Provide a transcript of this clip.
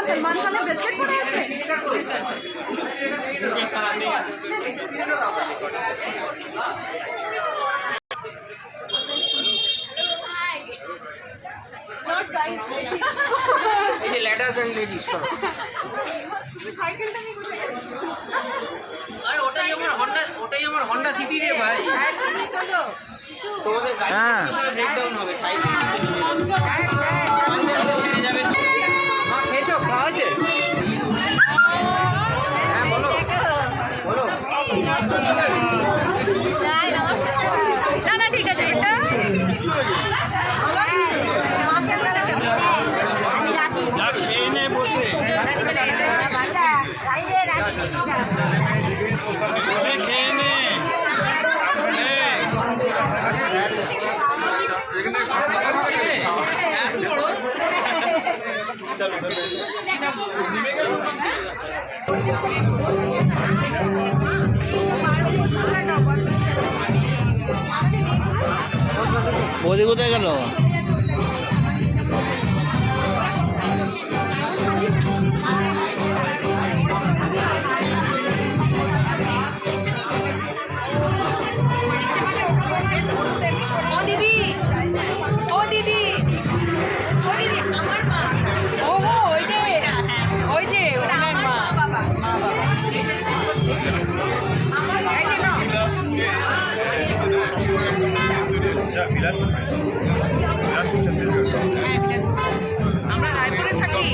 सलमान खान ने ब्रेसलेट पहना है। लेडीज एंड लेडीज আরে ওটাই আমার হন্ডা সিটি রে ভাই। তোমাদের গাড়ি ব্রেকডাউন হবে সাইড ছেড়ে যাবে। মা খেয়েছো? খাওয়া হয়েছে? হ্যাঁ বলো বলো। না না ঠিক আছে এটা ওদিকে কোথায় গেল? আমরা রায়পুরে থাকি।